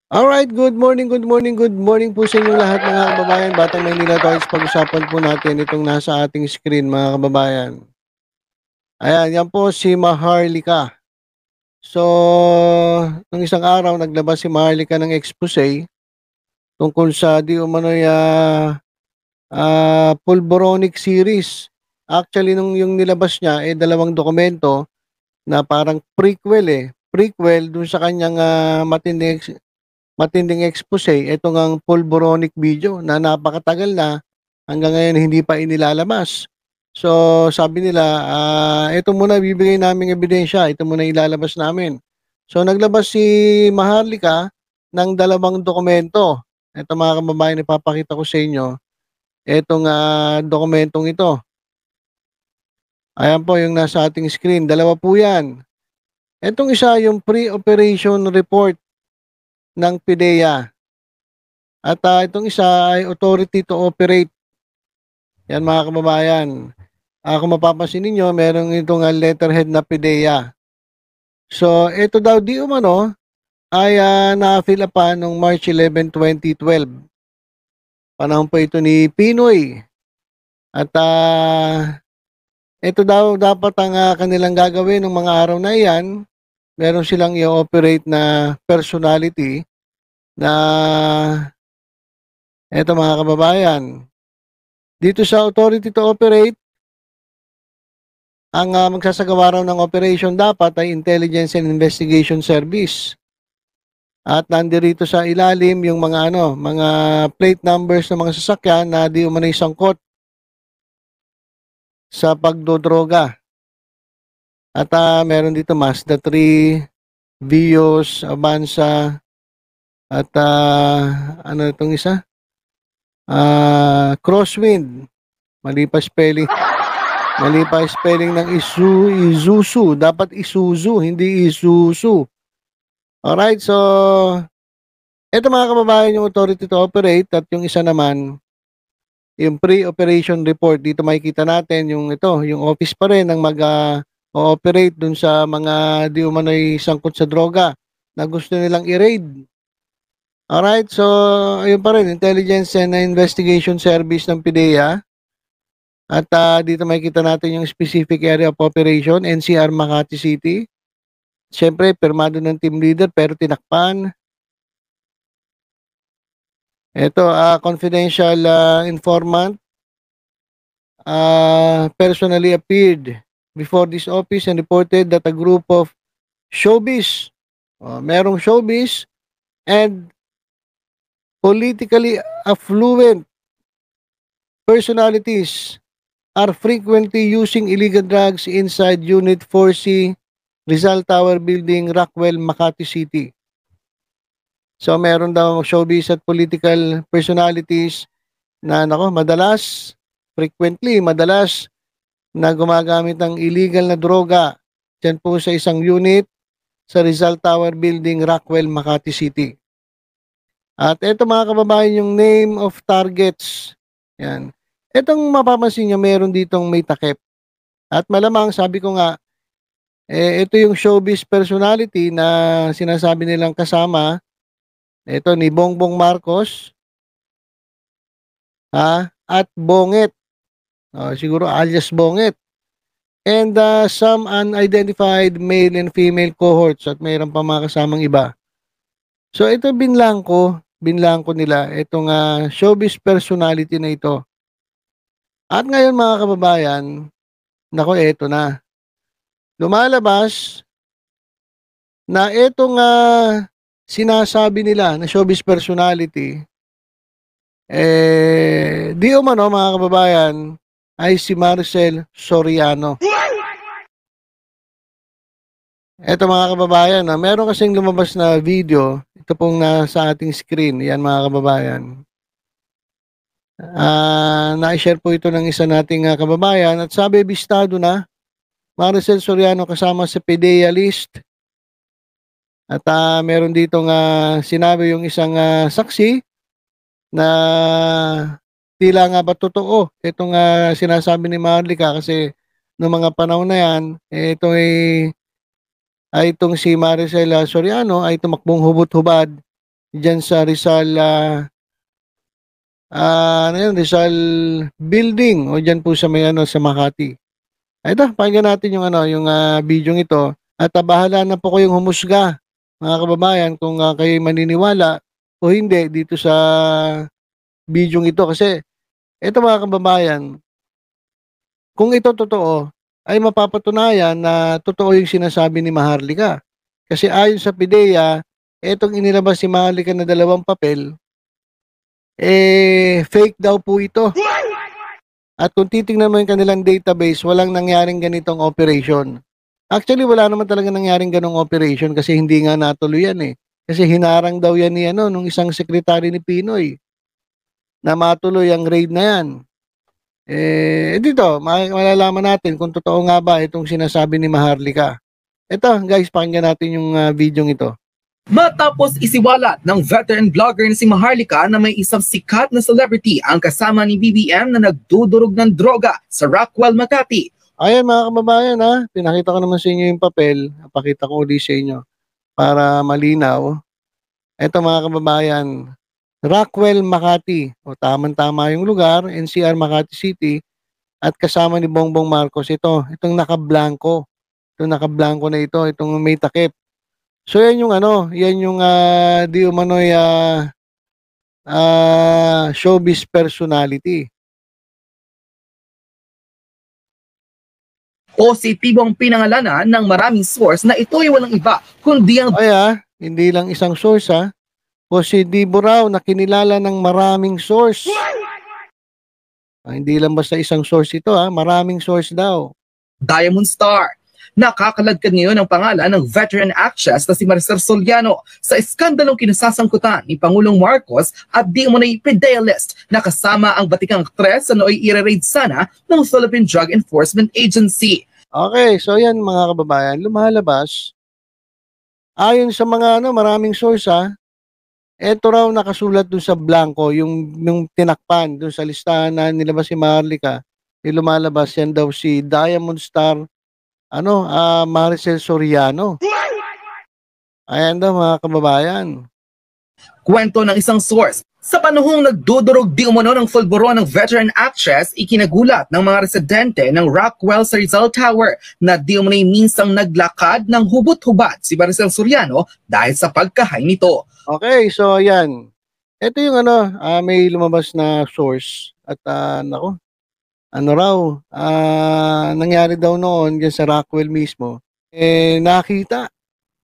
Alright, good morning po sa inyong lahat mga kababayan. Batang Maynila Talks, pag-usapan po natin itong nasa ating screen mga kababayan. Ayan, yan po si Maharlika. So, nung isang araw, naglabas si Maharlika ng expose tungkol sa di umano'y Pulboronic series. Actually, nung yung nilabas niya, dalawang dokumento na parang prequel Prequel dun sa kanyang matinding expose, ito ngang pulboronic video na napakatagal na, hanggang ngayon hindi pa inilalabas. So, sabi nila, ito muna bibigay naming ebidensya, ito muna ilalabas namin. So, naglabas si Maharlika ng dalawang dokumento. Ito mga kababayan, ipapakita ko sa inyo. Itong dokumentong ito. Ayan po yung nasa ating screen. Dalawa po yan. Itong isa yung pre-operation report ng PIDEA. At itong isa ay authority to operate. Yan mga kababayan. Kung mapapansin ninyo, merong itong letterhead na PIDEA. So, ito daw di umano ay na-fill up noong March 11, 2012. Panahon po ito ni Pinoy. At ito daw dapat ang kanilang gagawin ng mga araw na iyan. Meron silang i-operate na personality na ito mga kababayan. Dito sa authority to operate, ang magsasagawa raw ng operation dapat ay Intelligence and Investigation Service. At nandirito sa ilalim yung mga plate numbers ng mga sasakyan na di umano'y sangkot sa pagdodroga. At meron dito Mazda 3, Vios, Avanza, at ano itong isa? Crosswind. Mali pa spelling. Mali pa spelling ng Isuzu. Dapat Isuzu, hindi Isuzu. Alright, so ito mga kababayan yung authority to operate, at yung isa naman yung pre-operation report. Dito makikita natin yung yung office pa rin ng mag-ooperate dun sa mga di umano'y sangkot sa droga na gusto nilang i-raid. Alright, so ayun pa rin, Intelligence and Investigation Service ng PIDEA. At dito makikita natin yung specific area of operation, NCR Makati City. Siyempre, pirmado ng team leader pero tinakpan. Ito, confidential informant personally appeared before this office and reported that a group of showbiz, merong showbiz and politically affluent personalities are frequently using illegal drugs inside Unit 4C, Rizal Tower Building, Rockwell, Makati City. So meron daw showbiz at political personalities na madalas na gumagamit ng illegal na droga dyan po sa isang unit sa Rizal Tower Building, Rockwell, Makati City. At ito mga kababayan yung name of targets. Yan. Itong mapapansin nyo, meron ditong may takip. At malamang, sabi ko nga, ito yung showbiz personality na sinasabi nilang kasama. Ito ni Bongbong Marcos. At Bonget. Siguro alias Bonget. And some unidentified male and female cohorts. At mayroon pa mga kasamang iba. So ito binlangko nila itong showbiz personality na ito. At ngayon mga kababayan, ito na. Lumalabas na itong sinasabi nila na showbiz personality, di umano mga kababayan, ay si Maricel Soriano. Ito mga kababayan, meron kasing lumabas na video, ito pong nasa ating screen, yan mga kababayan. Na-share po ito ng isa nating kababayan at sabi bistado na Maricel Soriano kasama sa PIDEA list. At meron ditong sinabi yung isang saksi na tila nga ba totoo itong sinasabi ni Maharlika, kasi noong mga panahon na yan, ito ay itong si Maricel Soriano ay tumakbong hubot-hubad diyan sa Rizal, ano yun, Rizal Building o diyan po sa may ano, sa Makati. Ito, pakinggan natin yung ano, yung bidyong ito at bahala na po kayong humusga, mga kababayan, kung kayo'y maniniwala o hindi dito sa bidyong ito kasi ito mga kababayan, kung ito totoo, ay mapapatunayan na totoo yung sinasabi ni Maharlika. Kasi ayon sa PIDEA, etong inilabas si Maharlika na dalawang papel, fake daw po ito. At kung titingnan mo yung kanilang database, walang nangyaring ganitong operation. Actually, wala naman talaga nangyaring ganong operation kasi hindi nga natuloy yan eh. Kasi hinarang daw yan ni nung isang sekretary ni Pinoy na matuloy ang raid na yan. Dito, malalaman natin kung totoo nga ba itong sinasabi ni Maharlika. Ito, guys, pakinggan natin yung video ito. Matapos isiwalat ng veteran vlogger na si Maharlika na may isang sikat na celebrity ang kasama ni BBM na nagdudurog ng droga sa Rockwell, Makati. Ayan mga kababayan pinakita ko naman sa inyo yung papel. Napakita ko ulit sa inyo para malinaw. Ito mga kababayan, Rockwell, Makati. O tamang-tama yung lugar, NCR Makati City. At kasama ni Bongbong Marcos itong naka-blanco. Itong naka-blanco na ito, itong may takip. So yan yung yan yung di umano'y showbiz personality. Positibong pinangalanan ng maraming source na ito ay walang iba kundi ang hindi lang isang source positibo raw na kinilala ng maraming source. Hindi lang basta isang source ito maraming source daw. Diamond Star. Nakakaladkad ngayon ang pangalan ng veteran actress na si Maricel Soriano sa iskandalong kinasasangkutan ni Pangulong Marcos at di umunay PIDEA list na kasama ang batikang aktres na nooy i-raid sana ng Philippine Drug Enforcement Agency. Okay, so yan mga kababayan, lumalabas ayon sa mga maraming source eto raw nakasulat dun sa blanco, yung tinakpan dun sa listahan na nilabas si Maharlika, lumalabas yan daw si Diamond Star Maricel Soriano. Ayan daw mga kababayan. Kwento ng isang source, sa panahong nagdudurog di umano ng fulburon ng veteran actress, ikinagulat ng mga residente ng Rockwell sa Rizal Tower na di umano'y minsang naglakad ng hubot-hubad si Maricel Soriano dahil sa pagkahay nito. Okay, so ayan. Ito yung may lumabas na source at nangyari daw noon dyan sa Rockwell mismo, nakita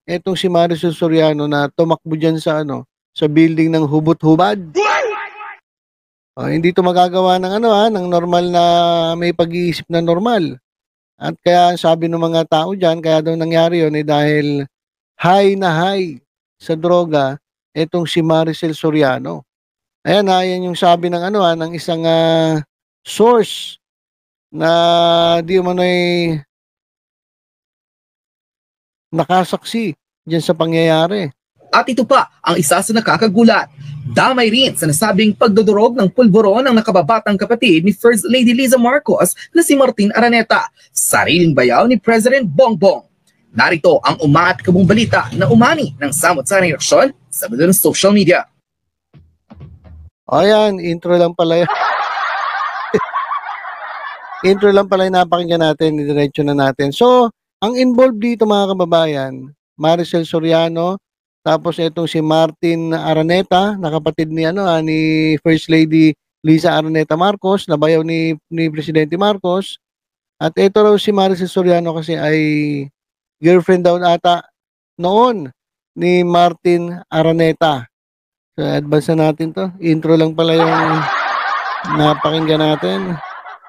etong si Maricel Soriano na tumakbo dyan sa sa building ng hubot-hubad. Hindi to magagawa ng ng normal na may pag-iisip na normal. At kaya sabi ng mga tao dyan, kaya daw nangyari yun dahil high na high sa droga etong si Maricel Soriano. Ayan yan yung sabi ng ng isang source na di umano'y nakasaksi diyan sa pangyayari. At ito pa ang isa sa nakakagulat. Damay rin sa nasabing pagdudurog ng pulburon ng nakababatang kapatid ni First Lady Liza Marcos na si Martin Araneta, sariling bayaw ni President Bongbong. Narito ang umaat-kabong balita na umani ng samot-saring reaksyon sa mundo ng social media. Ayan, intro lang pala yan. Intro lang pala yung napakinggan natin, diretso na natin. So, ang involved dito mga kababayan, Maricel Soriano, tapos itong si Martin Araneta, na kapatid ni ni First Lady Liza Araneta Marcos, na bayaw ni Presidente Marcos. At ito raw si Maricel Soriano kasi ay girlfriend daw ata noon ni Martin Araneta. So, advance na natin to. Intro lang pala yung napakinggan natin.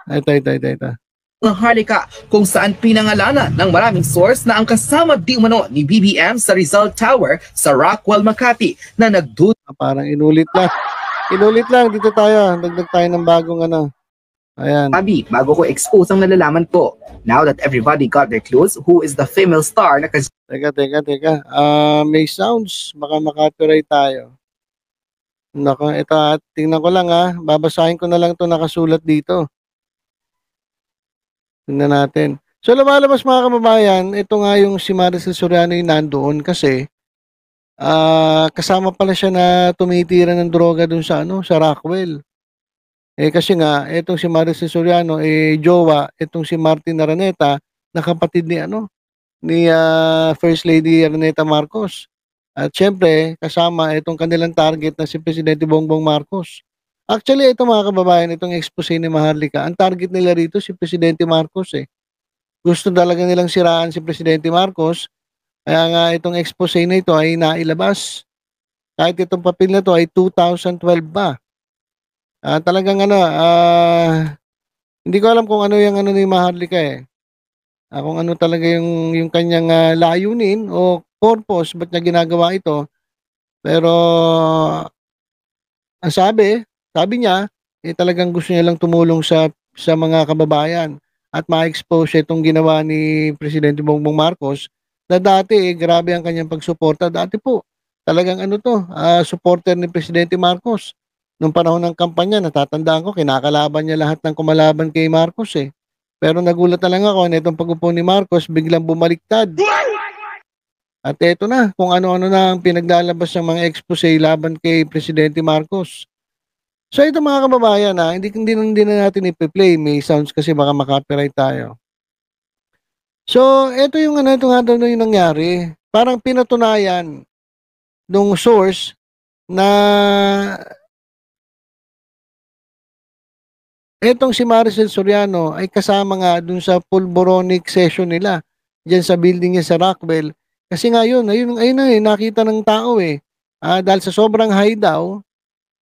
Ito. Maharlika, kung saan pinangalanan ng maraming source na ang kasama di umano ni BBM sa Rizal Tower sa Rockwell, Makati na parang inulit lang. Inulit lang, dito tayo. Dagdag tayo ng bagong Ayan. Abi, bago ko expose ang nalalaman po. Now that everybody got their clues, who is the female star na Teka. May sounds. Baka makapiright tayo. Nako, ito tingnan ko lang babasahin ko na lang ito nakasulat dito. Tingnan natin. So lumalabas mga kababayan, ito nga yung si Maricel Soriano yung nandoon kasi kasama pala siya na tumitira ng droga dun sa ano, sa Rockwell. Kasi nga etong si Maricel Soriano, jowa itong si Martin Araneta na kapatid ni ano, ni, First Lady Araneta Marcos. At siyempre kasama itong kanilang target na si Presidente Bongbong Marcos. Actually ito mga kababayan, itong expose ni Maharlika, ang target nila rito si Presidente Marcos, eh. Gusto talaga nilang siraan si Presidente Marcos, kaya nga itong expose na ito ay nailabas. Kahit itong papel na 'to ay 2012 pa. Talagang ano, hindi ko alam kung ano yung ano ni Maharlika, eh. Kung ano talaga yung kanyang, layunin o purpose ba't niya ginagawa ito. Pero ang sabi niya, talagang gusto niya lang tumulong sa mga kababayan at ma-expose itong ginawa ni Presidente Bongbong Marcos na dati, grabe ang kanyang pagsuporta. Dati po, talagang ano 'to, supporter ni Presidente Marcos. Nung panahon ng kampanya natatandaan ko kinakalaban niya lahat ng kumalaban kay Marcos, eh. Pero nagulat na lang ako na itong pag-upo ni Marcos biglang bumaliktad. At eto na, kung ano-ano na ang pinaglalabas ng mga expose laban kay Presidente Marcos. So ito mga kababayan, hindi na natin ipe-play, may sounds kasi baka ma-copyright tayo. So eto yung ano, ito nga daw na yung nangyari. Parang pinatunayan nung source na etong si Maricel Soriano ay kasama nga dun sa pulboronic session nila diyan sa building niya sa Rockwell. Kasi nga yun, ayun na, nakita ng tao, eh. Dahil sa sobrang high daw,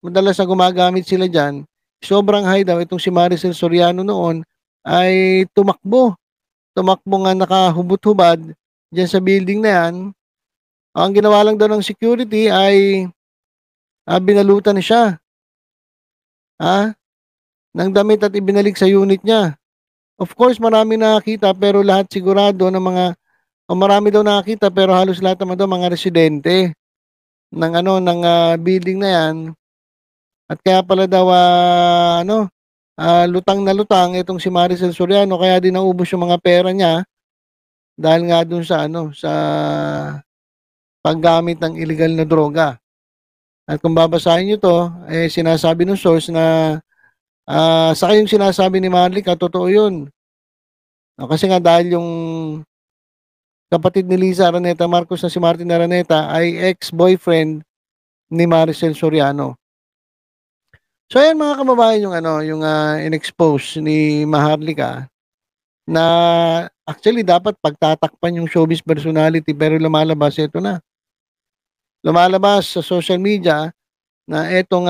madalas na gumagamit sila diyan, sobrang high daw itong si Maricel Soriano noon ay tumakbo. Tumakbo nga nakahubot-hubad diyan sa building na 'yan. Ang ginawa lang daw ng security ay, binalutan siya, ah, ng damit at ibinalik sa unit niya. Of course, maraming nakakita pero lahat sigurado ng mga o marami daw nakakita pero halos lahat naman daw mga residente ng ano, ng, building na 'yan. At kaya pala daw, lutang na lutang itong si Maricel Soriano kaya din naubos yung mga pera niya dahil nga dun sa ano, sa paggamit ng illegal na droga. At kung babasahin niyo 'to, sinasabi ng source na, saka yung sinasabi ni Marlica totoo yun. Kasi nga dahil yung kapatid ni Liza Araneta Marcos na si Martin Araneta ay ex-boyfriend ni Maricel Soriano. So ayan mga kababayan yung ano, yung, in-expose ni Maharlika na actually dapat pagtatakpan yung showbiz personality pero lumalabas ito na. Lumalabas sa social media na etong,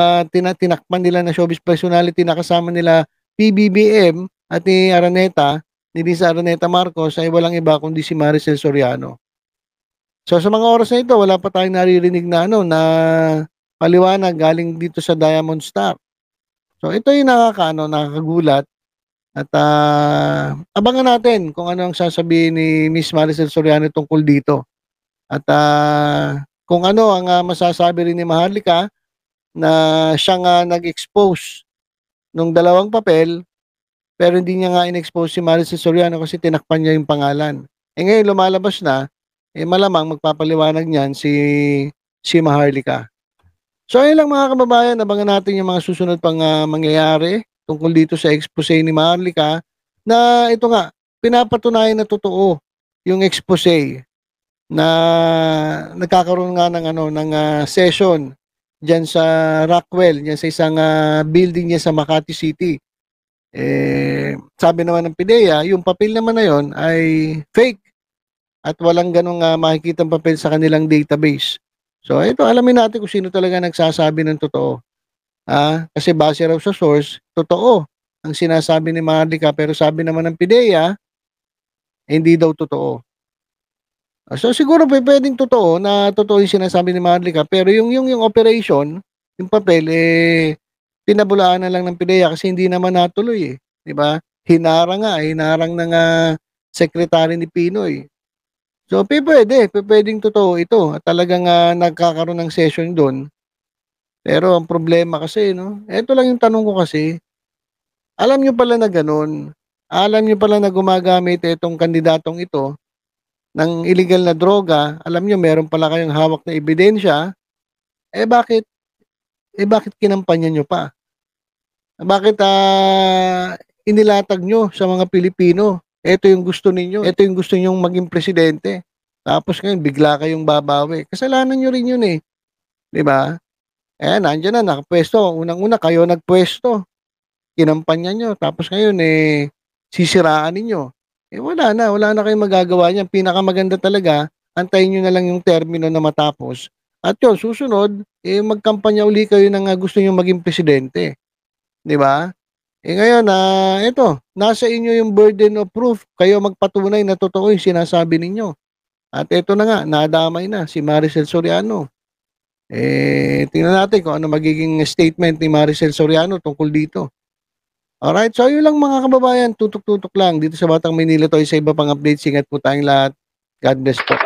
tinakpan nila na showbiz personality na kasama nila PBBM at ni Araneta, ni Liza Araneta Marcos ay walang iba kundi si Maricel Soriano. So sa mga oras na ito wala pa tayong naririnig na ano, na paliwanag galing dito sa Diamond Star. So ito yung nakakagulat at, abangan natin kung ano ang sasabihin ni Miss Maricel Soriano tungkol dito. At, kung ano ang, masasabi rin ni Maharlika na siya nga nag-expose nung dalawang papel, pero hindi niya nga in-expose si Maricel Soriano kasi tinakpan niya yung pangalan. Ngayon lumalabas na, malamang magpapaliwanag niyan si Maharlika. So ayun lang mga kababayan, abangan natin yung mga susunod pang, mangyayari tungkol dito sa expose ni Maharlika na ito nga, pinapatunayan na totoo yung expose na nagkakaroon nga ng ano, ng, session diyan sa Rockwell, diyan sa isang, building niya sa Makati City. Sabi naman ng PIDEA, yung papel naman na yon ay fake at walang ganong, makikitang papel sa kanilang database. So ito, alamin natin kung sino talaga nagsasabi ng totoo. Kasi base raw sa source, totoo ang sinasabi ni Maharlika pero sabi naman ng PIDEA, hindi daw totoo. So siguro puwedeng totoo na totoo yung sinasabi ni Maharlika pero yung operation, yung papel, pinabulaan na lang ng PIDEA kasi hindi naman natuloy, 'di ba? Hinarang ng, sekretary ni Pinoy. So pupuwedeng totoo ito at talagang, nagkakaroon ng session dun. Pero ang problema kasi 'no, eto lang yung tanong ko kasi, alam niyo pala na gano'n, alam niyo pala na gumagamit itong kandidatong ito ng illegal na droga, alam nyo meron pala kayong hawak na ebidensya, bakit kinampanya nyo pa? Bakit inilatag nyo sa mga Pilipino? Ito yung gusto ninyo. Ito yung gusto nyong maging presidente. Tapos ngayon, bigla kayong babawi. Kasalanan nyo rin yun eh. Di ba? Nandiyan na, nakapwesto. Unang-una, kayo nagpwesto. Kinampanya nyo. Tapos ngayon, sisiraan ninyo. Wala na kayong magagawa niyan. Pinakamaganda talaga, antayin nyo na lang yung termino na matapos. At yun, susunod, magkampanya uli kayo ng gusto nyo maging presidente. Di ba? Ngayon, ito, nasa inyo yung burden of proof. Kayo magpatunay na totoo yung sinasabi ninyo. At ito na nga, nadamay na si Maricel Soriano. Tingnan natin kung ano magiging statement ni Maricel Soriano tungkol dito. Alright, so yun lang mga kababayan, tutok-tutok lang dito sa Batang Manila to sa iba pang updates. Ingat po tayong lahat. God bless po.